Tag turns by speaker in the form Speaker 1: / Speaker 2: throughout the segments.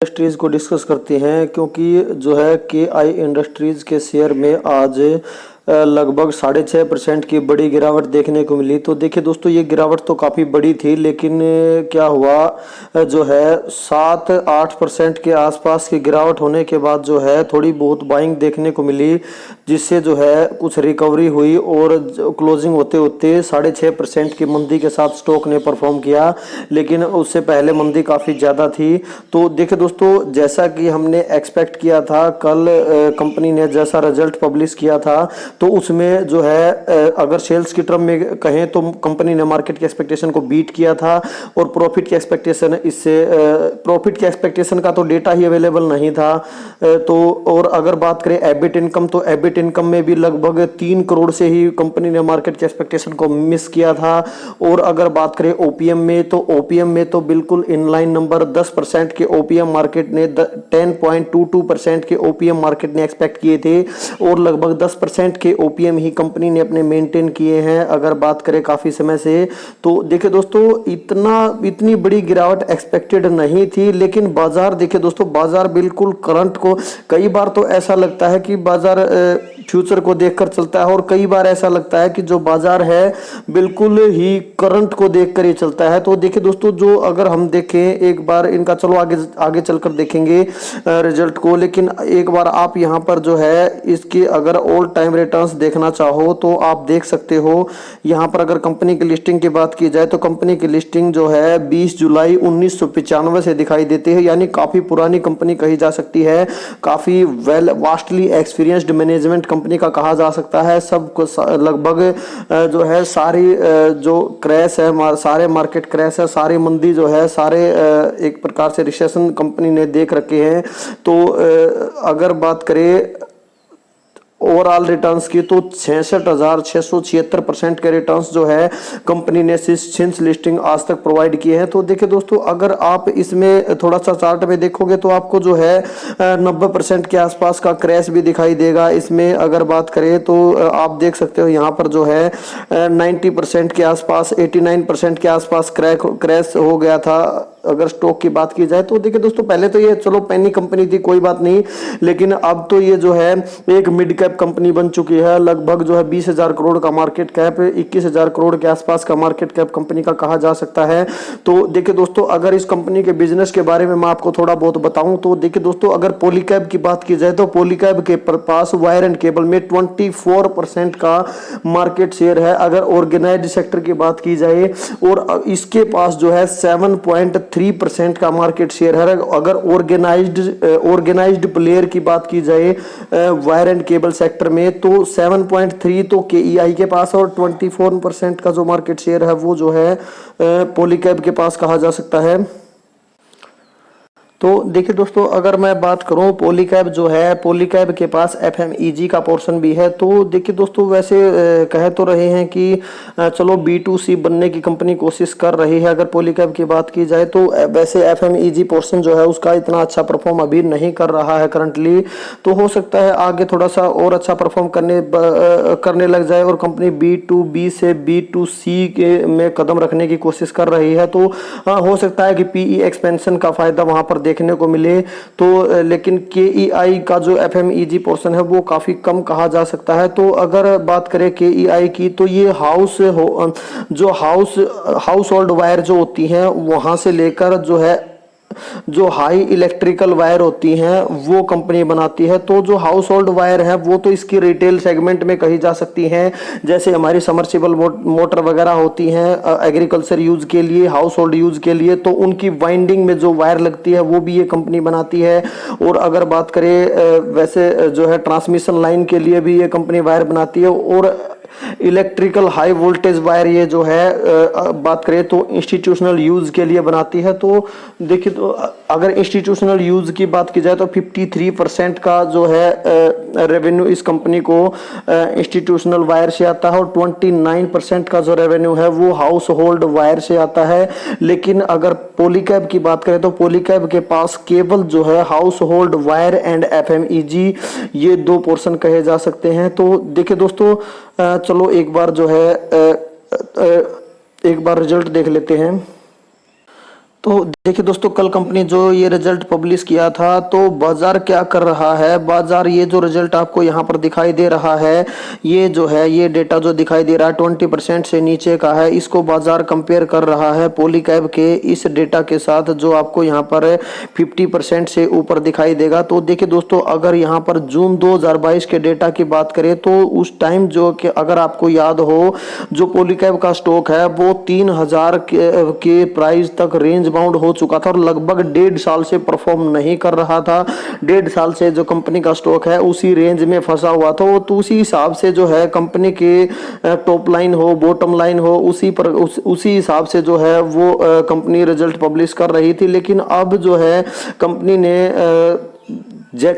Speaker 1: Industries को discuss करते हैं, क्योंकि जो है के आई इंडस्ट्रीज के शेयर में आज लगभग 6.5% की बड़ी गिरावट देखने को मिली। तो देखिए दोस्तों, ये गिरावट तो काफ़ी बड़ी थी, लेकिन क्या हुआ, जो है 7-8% के आसपास की गिरावट होने के बाद जो है थोड़ी बहुत बाइंग देखने को मिली, जिससे जो है कुछ रिकवरी हुई और क्लोजिंग होते होते 6.5% की मंदी के साथ स्टॉक ने परफॉर्म किया। लेकिन उससे पहले मंदी काफ़ी ज़्यादा थी। तो देखिए दोस्तों, जैसा कि हमने एक्सपेक्ट किया था, कल कंपनी ने जैसा रिजल्ट पब्लिश किया था, तो उसमें जो है अगर सेल्स की टर्म में कहें तो कंपनी ने मार्केट की एक्सपेक्टेशन को बीट किया था। और प्रॉफिट की एक्सपेक्टेशन, इससे प्रॉफिट की एक्सपेक्टेशन का तो डेटा ही अवेलेबल नहीं था। तो और अगर बात करें एबिट इनकम, तो एबिट इनकम में भी लगभग 3 करोड़ से ही कंपनी ने मार्केट की एक्सपेक्टेशन को मिस किया था। और अगर बात करें ओपीएम में, तो ओपीएम में तो बिल्कुल इनलाइन नंबर 10% के ओपीएम मार्केट ने 10.22% के ओपीएम मार्केट ने एक्सपेक्ट किए थे, और लगभग 10% के ओपीएम ही कंपनी ने अपने मेंटेन किए हैं अगर बात करें काफी समय से। तो देखिए दोस्तों, इतनी बड़ी गिरावट एक्सपेक्टेड नहीं थी। लेकिन बाजार, देखिए दोस्तों, बाजार बिल्कुल करंट को, कई बार तो ऐसा लगता है कि बाजार फ्यूचर को देखकर चलता है, और कई बार ऐसा लगता है कि जो बाजार है बिल्कुल ही करंट को देखकर ही चलता है। तो देखिए दोस्तों, जो अगर हम देखें एक बार इनका, चलो आगे चलकर देखेंगे रिजल्ट को, लेकिन एक बार आप यहां पर जो है इसकी अगर ऑल टाइम रिटर्न्स देखना चाहो तो आप देख सकते हो। यहां पर अगर कंपनी की लिस्टिंग की बात की जाए तो कंपनी की लिस्टिंग जो है 20 जुलाई 1995 से दिखाई देती है, यानी काफी पुरानी कंपनी कही जा सकती है। काफी well vastly experienced management company का कहा जा सकता है। सब लगभग जो है सारी जो क्रैश है, सारे मार्केट क्रैश है, सारी मंदी जो है, सारे एक प्रकार से रिसेशन कंपनी ने देख रखे हैं। तो अगर बात करें ओवरऑल रिटर्न्स की, तो 66,676% के रिटर्न्स जो है कंपनी ने सिंस लिस्टिंग आज तक प्रोवाइड किए हैं। तो देखिए दोस्तों, अगर आप इसमें थोड़ा सा चार्ट में देखोगे तो आपको जो है 90% के आसपास का क्रैश भी दिखाई देगा। इसमें अगर बात करें तो आप देख सकते हो यहाँ पर जो है 90% के आसपास, 89% के आसपास क्रैश हो गया था अगर स्टॉक की बात की जाए। तो देखिए दोस्तों, पहले तो ये चलो पेनी कंपनी थी, कोई बात नहीं, लेकिन अब तो ये जो है एक मिड कैप कंपनी बन चुकी है। लगभग जो है 20,000 करोड़ का मार्केट कैप, 21,000 करोड़ के आसपास का मार्केट कैप कंपनी का कहा जा सकता है। तो देखिए दोस्तों, अगर इस कंपनी के बिजनेस के बारे में मैं आपको थोड़ा बहुत बताऊं, तो देखिए दोस्तों, अगर पॉलीकैब की बात की जाए तो पॉलीकैब के पास वायर एंड केबल में 24% का मार्केट शेयर है अगर ऑर्गेनाइज्ड सेक्टर की बात की जाए, और इसके पास जो है 7.3% का मार्केट शेयर है अगर ऑर्गेनाइज्ड प्लेयर की बात की जाए वायर एंड केबल सेक्टर में। तो 7.3 तो केईआई के पास, और 24% का जो मार्केट शेयर है वो जो है पॉलीकैब के पास कहा जा सकता है। तो देखिए दोस्तों, अगर मैं बात करूं, पॉलीकैब जो है, पॉलीकैब के पास एफएमईजी का पोर्शन भी है। तो देखिए दोस्तों, वैसे कह तो रहे हैं कि चलो B2C बनने की कंपनी कोशिश कर रही है अगर पॉलीकैब की बात की जाए, तो वैसे एफएमईजी पोर्शन जो है उसका इतना अच्छा परफॉर्म अभी नहीं कर रहा है करंटली। तो हो सकता है आगे थोड़ा सा और अच्छा परफॉर्म करने लग जाए और कंपनी B2B से B2C में कदम रखने की कोशिश कर रही है। तो हो सकता है कि पीई एक्सपेंशन का फायदा वहां पर देखने को मिले। तो लेकिन केईआई का जो एफएमईजी पोर्शन है वो काफी कम कहा जा सकता है। तो अगर बात करें केईआई की, तो ये हाउस होल्ड वायर जो होती हैं वहां से लेकर जो हाई इलेक्ट्रिकल वायर होती हैं वो कंपनी बनाती है। तो जो हाउस होल्ड वायर है वो तो इसकी रिटेल सेगमेंट में कही जा सकती हैं, जैसे हमारी समर्सिबल मोटर वगैरह होती हैं एग्रीकल्चर यूज के लिए, हाउस होल्ड यूज के लिए, तो उनकी वाइंडिंग में जो वायर लगती है वो भी ये कंपनी बनाती है। और अगर बात करें वैसे जो है ट्रांसमिशन लाइन के लिए भी ये कंपनी वायर बनाती है, और इलेक्ट्रिकल हाई वोल्टेज वायर ये जो है बात करें तो इंस्टीट्यूशनल यूज के लिए बनाती है। तो देखिए, तो अगर इंस्टीट्यूशनल यूज की बात की जाए तो 53% का जो है रेवेन्यू इस कंपनी को इंस्टीट्यूशनल वायर से आता है, और 29% का जो रेवेन्यू है वो हाउस होल्ड वायर से आता है। लेकिन अगर पॉलीकैब की बात करें तो पॉलीकैब के पास केवल जो है house hold wire and FMEG, ये 2 पोर्शन कहे जा सकते हैं। तो देखिए दोस्तों, चलो एक बार जो है एक बार रिजल्ट देख लेते हैं। तो देखिए दोस्तों, कल कंपनी जो ये रिजल्ट पब्लिश किया था, तो बाजार क्या कर रहा है, बाजार ये जो रिजल्ट आपको यहाँ पर दिखाई दे रहा है, ये जो है ये डेटा जो दिखाई दे रहा है 20% से नीचे का है, इसको बाजार कंपेयर कर रहा है पॉलीकैब के इस डेटा के साथ जो आपको यहाँ पर 50% से ऊपर दिखाई देगा। तो देखिए दोस्तों, अगर यहाँ पर जून 2022 के डेटा की बात करें तो उस टाइम जो कि अगर आपको याद हो, जो पॉलीकैब का स्टॉक है वो 3000 के प्राइस तक रेंज बाउंड हो चुका था और लगभग 1.5 साल से परफॉर्म नहीं कर रहा था। 1.5 साल से जो कंपनी का स्टॉक है उसी रेंज में फंसा हुआ था। तो उसी हिसाब से जो है कंपनी के टॉप लाइन हो, बॉटम लाइन हो, उसी हिसाब से जो है वो कंपनी रिजल्ट पब्लिश कर रही थी। लेकिन अब जो है कंपनी ने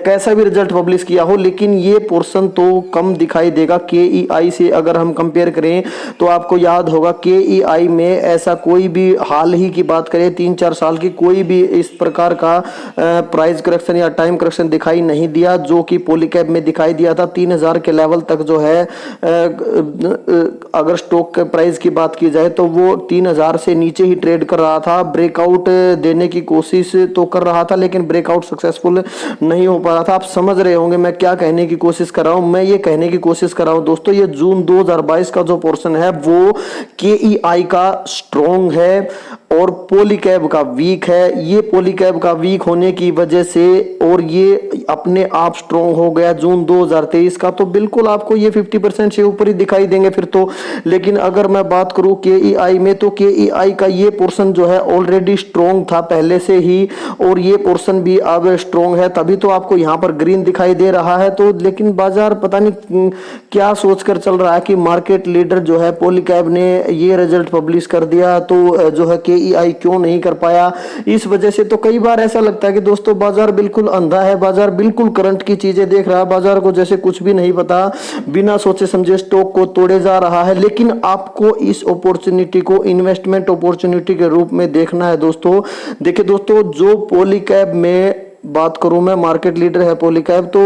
Speaker 1: कैसा भी रिजल्ट पब्लिश किया हो, लेकिन ये पोर्शन तो कम दिखाई देगा KEI से। अगर हम कंपेयर करें तो आपको याद होगा KEI में ऐसा कोई भी, हाल ही की बात करें 3-4 साल की, कोई भी इस प्रकार का प्राइस करेक्शन या टाइम करेक्शन दिखाई नहीं दिया जो कि पॉलीकैब में दिखाई दिया था। 3000 के लेवल तक जो है अगर स्टॉक के प्राइस की बात की जाए तो वो 3000 से नीचे ही ट्रेड कर रहा था। ब्रेकआउट देने की कोशिश तो कर रहा था लेकिन ब्रेकआउट सक्सेसफुल नहीं हो पा रहा था। आप समझ रहे होंगे मैं क्या कहने की कोशिश कर रहा हूं। मैं ये कहने की कोशिश कर रहा हूं दोस्तों, ये जून 2022 का जो पोर्शन है वो KEI का स्ट्रॉन्ग है और पॉलीकैब का वीक है। ये पॉलीकैब का वीक होने की वजह से और ये अपने आप स्ट्रॉन्ग हो गया जून 2023 का, तो बिल्कुल आपको ये 50% से ऊपर ही दिखाई देंगे फिर तो। लेकिन अगर मैं बात करूं KEI में, तो KEI का ये पोर्शन जो है ऑलरेडी स्ट्रॉन्ग था पहले से ही और ये पोर्शन भी अब स्ट्रॉन्ग है, तभी तो आपको यहाँ पर ग्रीन दिखाई दे रहा है। तो लेकिन बाजार पता नहीं क्या सोचकर चल रहा है कि मार्केट लीडर जो है पॉलीकैब ने ये रिजल्ट पब्लिश कर दिया तो जो है KEI क्यों नहीं कर पाया। इस वजह से तो कई बार ऐसा लगता है कि दोस्तों बाजार बिल्कुल अंधा है, बाजार बिल्कुल करंट की चीजें देख रहा है, बाजार को जैसे कुछ भी नहीं पता, बिना सोचे समझे स्टॉक को तोड़े जा रहा है। लेकिन आपको इस अपॉर्चुनिटी को इन्वेस्टमेंट अपॉर्चुनिटी के रूप में देखना है दोस्तों। देखिए दोस्तों, जो पॉलीकैब में बात करूं मैं, मार्केट लीडर है पॉलीकैब, तो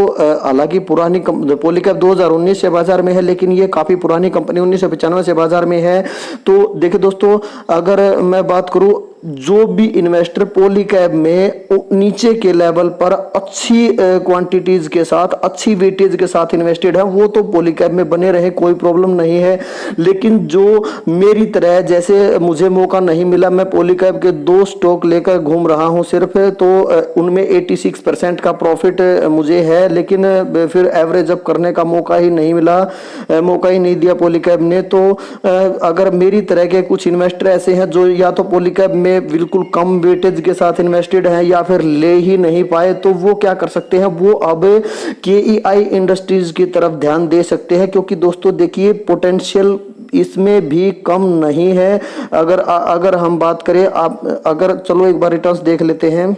Speaker 1: हालांकि पुरानी पॉलीकैब 2019 से बाजार में है, लेकिन ये काफी पुरानी कंपनी 1995 से बाजार में है। तो देखिए दोस्तों, अगर मैं बात करूं, जो भी इन्वेस्टर पॉलीकैब में नीचे के लेवल पर अच्छी क्वांटिटीज के साथ, अच्छी वेटेज के साथ इन्वेस्टेड है, वो तो पॉलीकैब में बने रहे, कोई प्रॉब्लम नहीं है। लेकिन जो मेरी तरह, जैसे मुझे मौका नहीं मिला, मैं पॉलीकैब के 2 स्टॉक लेकर घूम रहा हूं सिर्फ, तो उनमें 86% का प्रॉफिट मुझे है, लेकिन फिर एवरेज अप करने का मौका ही नहीं मिला, मौका ही नहीं दिया पॉलीकैब ने। तो अगर मेरी तरह के कुछ इन्वेस्टर ऐसे हैं जो या तो पॉलीकैब में बिल्कुल कम वेटेज के साथ इन्वेस्टेड हैं या फिर ले ही नहीं पाए, तो वो क्या कर सकते हैं, वो अब KEI इंडस्ट्रीज की तरफ ध्यान दे सकते हैं। क्योंकि दोस्तों देखिए, पोटेंशियल इसमें भी कम नहीं है। अगर हम बात करें, आप अगर चलो एक बार रिटर्न्स देख लेते हैं,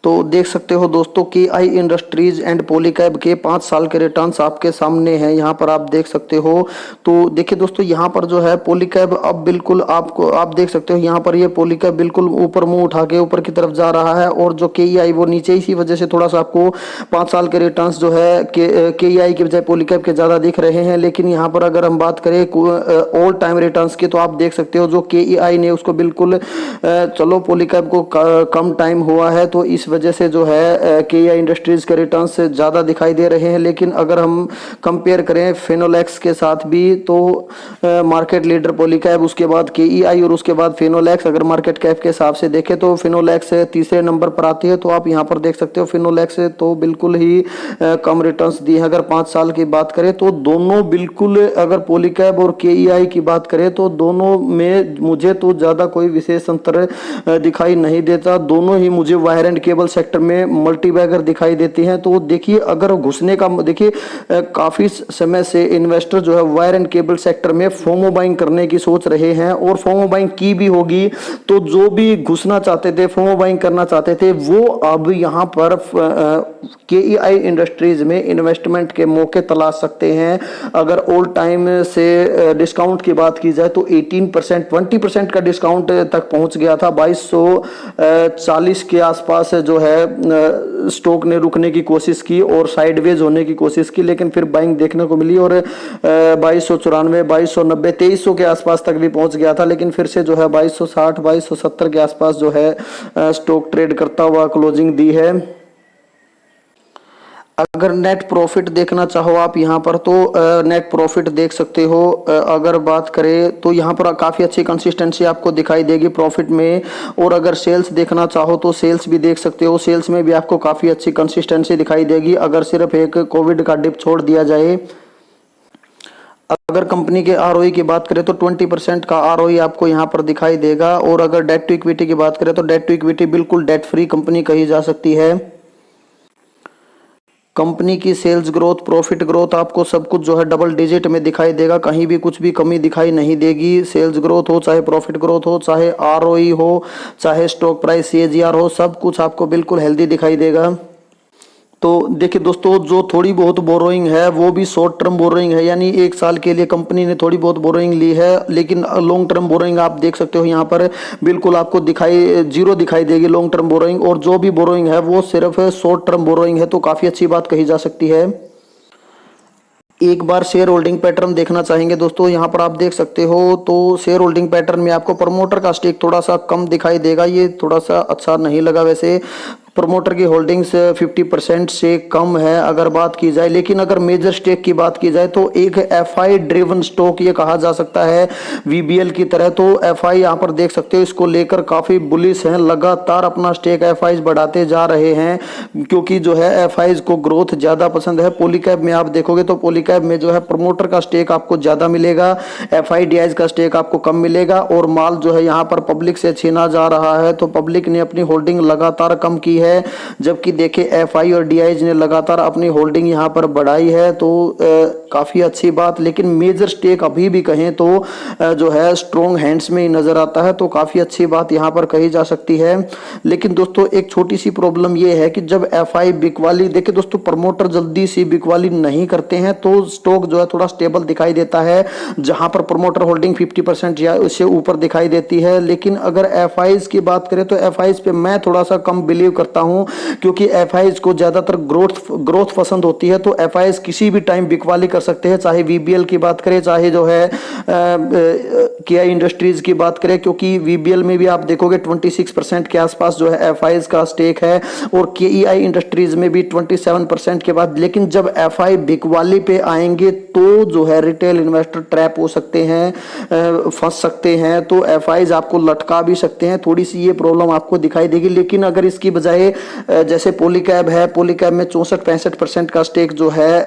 Speaker 1: तो देख सकते हो दोस्तों कि KEI इंडस्ट्रीज एंड पॉलीकैब के 5 साल के रिटर्न्स आपके सामने हैं, यहाँ पर आप देख सकते हो। तो देखिए दोस्तों, यहाँ पर जो है पॉलीकैब अब बिल्कुल आप देख सकते हो, यहाँ पर ये पॉलीकैब बिल्कुल ऊपर मुंह उठा के ऊपर की तरफ जा रहा है और जो KEI वो नीचे, इसी वजह से थोड़ा सा आपको 5 साल के रिटर्न्स जो है KEI के बजाय पॉलीकैब के ज़्यादा दिख रहे हैं। लेकिन यहाँ पर अगर हम बात करें ऑल टाइम रिटर्न्स की, तो आप देख सकते हो जो KEI ने उसको बिल्कुल, चलो पॉलीकैब को कम टाइम हुआ है तो इस वजह से जो है KEI इंडस्ट्रीज के रिटर्न्स ज़्यादा दिखाई दे रहे हैं। लेकिन अगर हम कंपेयर करें फिनोलेक्स के साथ भी, तो मार्केट लीडर पॉलीकैब, उसके बाद KEI और उसके बाद फिनोलेक्स, अगर मार्केट कैप के हिसाब से देखें तो फिनोलेक्स तीसरे नंबर पर आती है। तो आप यहाँ पर देख सकते हो फिनोलेक्स तो बिल्कुल ही कम रिटर्न्स दी है। अगर 5 साल की बात करें तो दोनों बिल्कुल, अगर पॉलीकैब और KEI की बात करें तो दोनों में मुझे तो ज़्यादा कोई विशेष अंतर दिखाई नहीं देता। दोनों ही मुझे वायर एंड केबल सेक्टर में मल्टीबैगर दिखाई देती हैं। तो देखिए, अगर घुसने का, देखिए काफी समय से इन्वेस्टर जो है वायर एंड केबल सेक्टर में फोमो बाइंग करने की सोच रहे हैं और फोमो बाइंग की भी होगी। तो जो भी घुसना चाहते थे, फोमो बाइंग करना चाहते थे, वो अब यहाँ पर KEI इंडस्ट्रीज में इन्वेस्टमेंट के मौके तलाश सकते हैं। अगर ऑल टाइम से डिस्काउंट की बात की जाए तो 18%, 20% का डिस्काउंट तक पहुंच गया था। 2240 के आसपास जो जो है स्टॉक ने रुकने की कोशिश की और साइडवेज होने की कोशिश की, लेकिन फिर बाइंग देखने को मिली और 2294, 2290, 2300 के आसपास तक भी पहुंच गया था, लेकिन फिर से जो है 2260, 2270 के आसपास जो है स्टॉक ट्रेड करता हुआ क्लोजिंग दी है। अगर नेट प्रॉफिट देखना चाहो आप यहाँ पर तो नेट प्रॉफिट देख सकते हो। अगर बात करें तो यहाँ पर काफ़ी अच्छी कंसिस्टेंसी आपको दिखाई देगी प्रॉफिट में। और अगर सेल्स देखना चाहो तो सेल्स भी देख सकते हो, सेल्स में भी आपको काफ़ी अच्छी कंसिस्टेंसी दिखाई देगी अगर सिर्फ एक कोविड का डिप छोड़ दिया जाए। अगर कंपनी के आरओई की बात करें तो 20% का आरओई आपको यहाँ पर दिखाई देगा। और अगर डेट टू इक्विटी की बात करें तो डेट टू इक्विटी बिल्कुल डेट फ्री कंपनी कही जा सकती है। कंपनी की सेल्स ग्रोथ, प्रॉफिट ग्रोथ आपको सब कुछ जो है डबल डिजिट में दिखाई देगा, कहीं भी कुछ भी कमी दिखाई नहीं देगी। सेल्स ग्रोथ हो, चाहे प्रॉफिट ग्रोथ हो, चाहे आरओई हो, चाहे स्टॉक प्राइस सीएजीआर हो, सब कुछ आपको बिल्कुल हेल्दी दिखाई देगा। तो देखिए दोस्तों, जो थोड़ी बहुत बोरोइंग है वो भी शॉर्ट टर्म बोरोइंग है, यानी एक साल के लिए कंपनी ने थोड़ी बहुत बोरोइंग ली है, लेकिन लॉन्ग टर्म बोरोइंग आप देख सकते हो यहाँ पर बिल्कुल आपको जीरो दिखाई देगी लॉन्ग टर्म बोरोइंग। और जो भी बोरोइंग है वो सिर्फ शॉर्ट टर्म बोरोइंग है, तो काफ़ी अच्छी बात कही जा सकती है। एक बार शेयर होल्डिंग पैटर्न देखना चाहेंगे दोस्तों, यहाँ पर आप देख सकते हो। तो शेयर होल्डिंग पैटर्न में आपको प्रमोटर का स्टेक थोड़ा सा कम दिखाई देगा, ये थोड़ा सा अच्छा नहीं लगा। वैसे प्रमोटर की होल्डिंग्स 50% से कम है अगर बात की जाए, लेकिन अगर मेजर स्टेक की बात की जाए तो एक एफआई ड्रिवन स्टॉक ये कहा जा सकता है वीबीएल की तरह। तो एफआई यहाँ पर देख सकते हो, इसको लेकर काफ़ी बुलिश हैं, लगातार अपना स्टेक एफआईज बढ़ाते जा रहे हैं, क्योंकि जो है एफआईज को ग्रोथ ज़्यादा पसंद है। पॉलीकैब में आप देखोगे तो पॉलीकैब में जो है प्रमोटर का स्टेक आपको ज़्यादा मिलेगा, एफआईडीआईज का स्टेक आपको कम मिलेगा। और माल जो है यहाँ पर पब्लिक से छीना जा रहा है, तो पब्लिक ने अपनी होल्डिंग लगातार कम की है, जबकि देखे एफआई और डीआईज ने लगातार अपनी होल्डिंग यहां पर बढ़ाई है। तो काफी अच्छी बात, लेकिन मेजर स्टेक अभी भी कहें तो जो है स्ट्रॉन्ग हैंड्स में ही नजर आता है, तो काफी अच्छी बात यहां पर कही जा सकती है। लेकिन दोस्तों एक छोटी सी प्रॉब्लम यह है कि जब एफआई बिकवाली, देखिए दोस्तों प्रमोटर जल्दी से बिकवाली नहीं करते हैं तो स्टॉक जो है थोड़ा स्टेबल दिखाई देता है, जहां पर प्रमोटर होल्डिंग 50% या उससे ऊपर दिखाई देती है। लेकिन अगर एफआईज की बात करें तो एफआईज पे मैं थोड़ा सा कम बिलीव करता हूं, क्योंकि एफआईज को ज्यादातर ग्रोथ पसंद होती है। तो एफआईज किसी भी टाइम बिकवाली कर सकते हैं, चाहे वीबीएल की बात करें, चाहे जो है केआई इंडस्ट्रीज की बात करें, क्योंकि वीबीएल में भी आप देखोगे 26% के आसपास जो है एफआईज का स्टेक है, और केईआई इंडस्ट्रीज में भी 27% के बाद। लेकिन जब एफआई बिकवाली पे आएंगे तो जो है रिटेल इन्वेस्टर ट्रैप हो सकते हैं, फंस सकते हैं, तो एफआईज आपको लटका भी सकते हैं, थोड़ी सी ये प्रॉब्लम आपको दिखाई देगी। लेकिन अगर इसकी बजाय जैसे पॉलीकैब है, पॉलीकैब में 64-65% का स्टेक जो है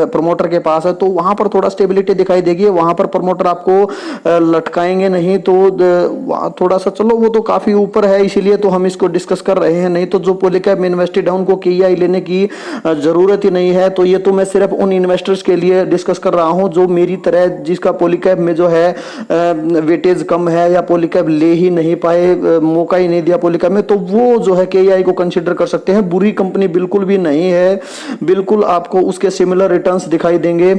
Speaker 1: प्रमोटर के पास है, तो वहां पर थोड़ा स्टेबिलिटी दिखाई देगी, वहां पर प्रमोटर आपको लटकाएंगे नहीं। तो थोड़ा सा चलो वो तो काफी ऊपर है, इसीलिए तो हम इसको डिस्कस कर रहे हैं, नहीं तो जो पॉलीकैब में इन्वेस्टेड है उनको केईआई लेने की जरूरत ही नहीं है। तो ये तो मैं सिर्फ उन इन्वेस्टर्स के लिए डिस्कस कर रहा हूं जो मेरी तरह, जिसका पॉलीकैब में जो है वेटेज कम है या पॉलीकैब ले ही नहीं पाए, मौका ही नहीं दिया पॉलीकैब में, तो वो जो है केईआई को कंसीडर कर सकते हैं। बुरी कंपनी बिल्कुल भी नहीं है, बिल्कुल आपको उसके सिमिलर रिटर्न्स दिखाई देंगे।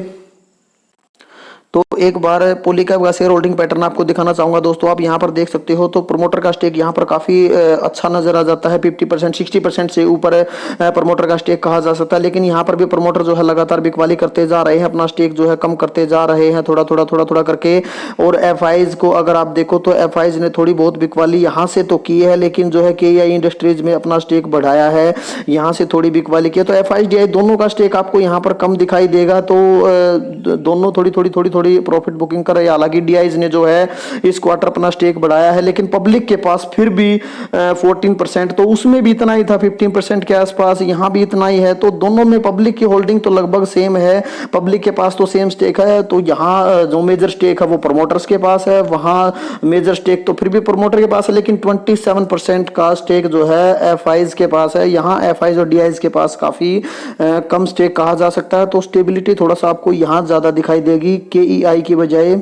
Speaker 1: तो एक बार पॉलीकैब का शेयर होल्डिंग पैटर्न आपको दिखाना चाहूंगा दोस्तों, आप यहां पर देख सकते हो। तो प्रमोटर का स्टेक यहां पर काफी अच्छा नजर आ जाता है, 50% 60% से ऊपर प्रमोटर का स्टेक कहा जा सकता है। लेकिन यहां पर भी प्रमोटर जो है लगातार बिकवाली करते जा रहे हैं, अपना स्टेक जो है कम करते जा रहे हैं, थोड़ा थोड़ा थोड़ा थोड़ा करके। और एफआईज को अगर आप देखो तो एफआईज ने थोड़ी बहुत बिकवाली यहां से तो की है, लेकिन जो है केईआई इंडस्ट्रीज में अपना स्टेक बढ़ाया है, यहां से थोड़ी बिकवाली की है। तो एफआईज डीआई दोनों का स्टेक आपको यहां पर कम दिखाई देगा, तो दोनों थोड़ी थोड़ी थोड़ी थोड़ी प्रॉफिट बुकिंग कर रही है। हालांकि डीआईज ने जो है इस क्वार्टर अपना स्टेक बढ़ाया है, लेकिन पब्लिक के पास फिर भी 14%, तो उसमें भी इतना ही था 15% के आसपास, यहां भी इतना ही है। तो दोनों में पब्लिक की होल्डिंग तो लगभग सेम है, पब्लिक के पास तो सेम स्टेक है। तो यहां जो मेजर स्टेक है वो प्रमोटर्स के पास है, वहां मेजर स्टेक तो फिर भी प्रमोटर के पास है, लेकिन 27% का स्टेक जो है एफआईज के पास है। यहां एफआईज और डीआईज के पास काफी कम स्टेक कहा जा सकता है। तो स्टेबिलिटी थोड़ा सा आपको यहां ज्यादा दिखाई देगी केईआई की बजाय।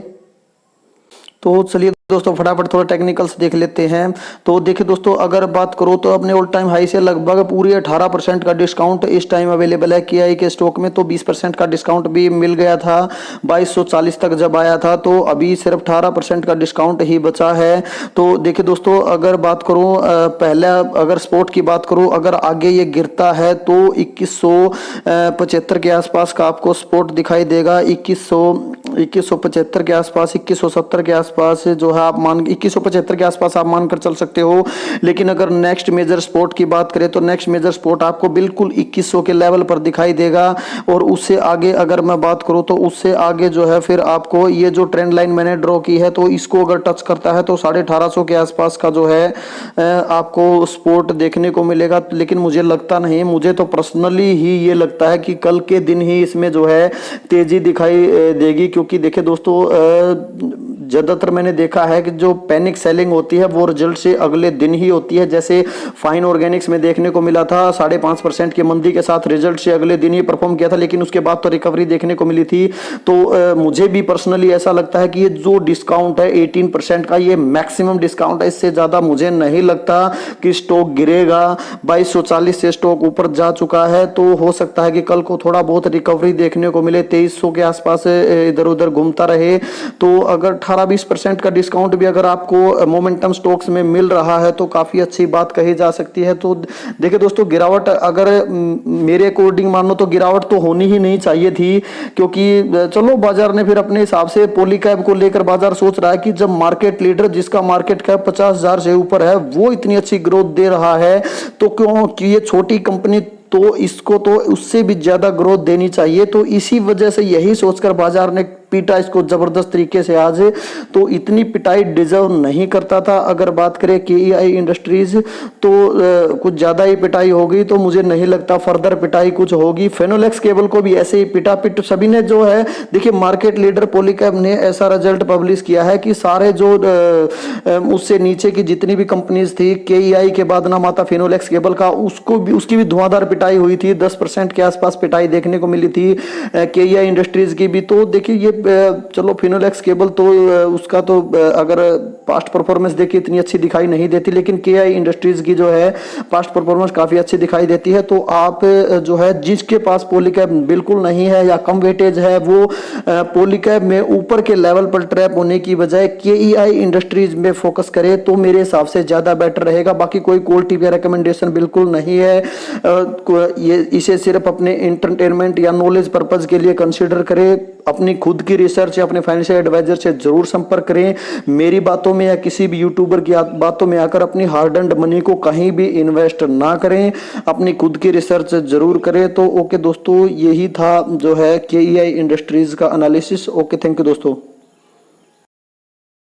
Speaker 1: तो चलिए दोस्तों फटाफट थोड़ा टेक्निकल्स देख लेते हैं। तो देखिए दोस्तों, अगर बात करो तो अपने ऑल टाइम हाई से लगभग पूरी 18% का डिस्काउंट इस टाइम अवेलेबल है केआई के स्टॉक में। तो 20% का डिस्काउंट भी मिल गया था 2240 तक जब आया था, तो अभी सिर्फ 18% का डिस्काउंट ही बचा है। तो देखिए दोस्तों, अगर बात करूं पहले अगर स्पोर्ट की बात करूं, अगर आगे ये गिरता है तो 2175 के आसपास का आपको स्पोर्ट दिखाई देगा। 2175 के आसपास, 2170 के आसपास जो है आप 2175 के आसपास आप मानकर चल सकते हो। लेकिन अगर नेक्स्ट मेजर स्पोर्ट की बात करें तो नेक्स्ट मेजर स्पोर्ट आपको बिल्कुल 2100 के लेवल पर दिखाई देगा। और उससे आगे अगर मैं बात करूं तो उससे आगे जो है फिर आपको ये जो ट्रेंड लाइन मैंने ड्रॉ की है, तो इसको अगर टच करता है तो 1850 के आसपास का जो है आपको स्पोर्ट देखने को मिलेगा। लेकिन मुझे लगता नहीं, मुझे तो पर्सनली ही ये लगता है कि कल के दिन ही इसमें जो है तेजी दिखाई देगी। क्योंकि देखिए दोस्तों, ज्यादातर मैंने देखा है कि जो पैनिक सेलिंग होती है वो रिजल्ट से अगले दिन ही होती है। जैसे फाइन ऑर्गेनिक्स में देखने को मिला था 5.5% की मंदी के साथ रिजल्ट से अगले दिन ही परफॉर्म किया था, लेकिन उसके बाद तो रिकवरी देखने को मिली थी। तो मुझे भी पर्सनली ऐसा लगता है कि ये जो डिस्काउंट है 18% का, ये मैक्सिमम डिस्काउंट है। इससे ज्यादा मुझे नहीं लगता कि स्टॉक गिरेगा। 2240 से स्टॉक ऊपर जा चुका है, तो हो सकता है कि कल को थोड़ा बहुत रिकवरी देखने को मिले, 2300 के आसपास इधर उधर घूमता रहे। तो अगर 18-20% का डिस्काउंट भी अगर आपको मोमेंटम स्टॉक्स में मिल रहा है तो काफी अच्छी बात कही जा सकती है। तो देखिए दोस्तों, गिरावट अगर मेरे अकॉर्डिंग मानो तो गिरावट तो होनी ही नहीं चाहिए थी। क्योंकि चलो बाजार ने फिर अपने हिसाब से पॉलीकैब को लेकर बाजार सोच रहा है कि जब मार्केट लीडर जिसका मार्केट कैप 50,000 से ऊपर है वो इतनी अच्छी ग्रोथ दे रहा है, तो क्यों कि ये छोटी कंपनी, तो इसको तो उससे भी ज्यादा ग्रोथ देनी चाहिए। तो इसी वजह से यही सोचकर बाजार ने पीटा इसको जबरदस्त तरीके से आज। तो इतनी पिटाई डिजर्व नहीं करता था। अगर बात करें केईआई इंडस्ट्रीज तो कुछ ज्यादा ही पिटाई होगी, तो मुझे नहीं लगता फर्दर पिटाई कुछ होगी। फेनोलेक्स केबल को भी ऐसे ही पिटा पिट सभी ने जो है, देखिए मार्केट लीडर पॉलीकैब ने ऐसा रिजल्ट पब्लिश किया है कि सारे जो उससे नीचे की जितनी भी कंपनीज थी, केईआई के बाद नाम आता फेनोलेक्स केबल का, उसको भी उसकी भी धुआंधार पिटाई हुई थी। 10% के आसपास पिटाई देखने को मिली थी केईआई इंडस्ट्रीज की भी। तो देखिए ये चलो फिनोलेक्स केबल तो उसका तो अगर पास्ट परफॉर्मेंस देखिए इतनी अच्छी दिखाई नहीं देती, लेकिन केआई इंडस्ट्रीज की जो है पास्ट परफॉर्मेंस काफी अच्छी दिखाई देती है। तो आप जो है जिसके पास पॉलीकैब बिल्कुल नहीं है या कम वेटेज है, वो पॉलीकैब में ऊपर के लेवल पर ट्रैप होने की बजाय केईआई इंडस्ट्रीज में फोकस करे तो मेरे हिसाब से ज्यादा बेटर रहेगा। बाकी कोई कोल्ड टिप या रिकमेंडेशन बिल्कुल नहीं है। ये इसे सिर्फ अपने एंटरटेनमेंट या नॉलेज पर्पज के लिए कंसीडर करें। अपनी खुद की रिसर्च या अपने फाइनेंशियल एडवाइजर से जरूर संपर्क करें। मेरी बातों में या किसी भी यूट्यूबर की बातों में आकर अपनी हार्ड एंड मनी को कहीं भी इन्वेस्ट ना करें, अपनी खुद की रिसर्च जरूर करें। तो ओके दोस्तों, यही था जो है केईआई इंडस्ट्रीज का एनालिसिस। ओके, थैंक यू दोस्तों।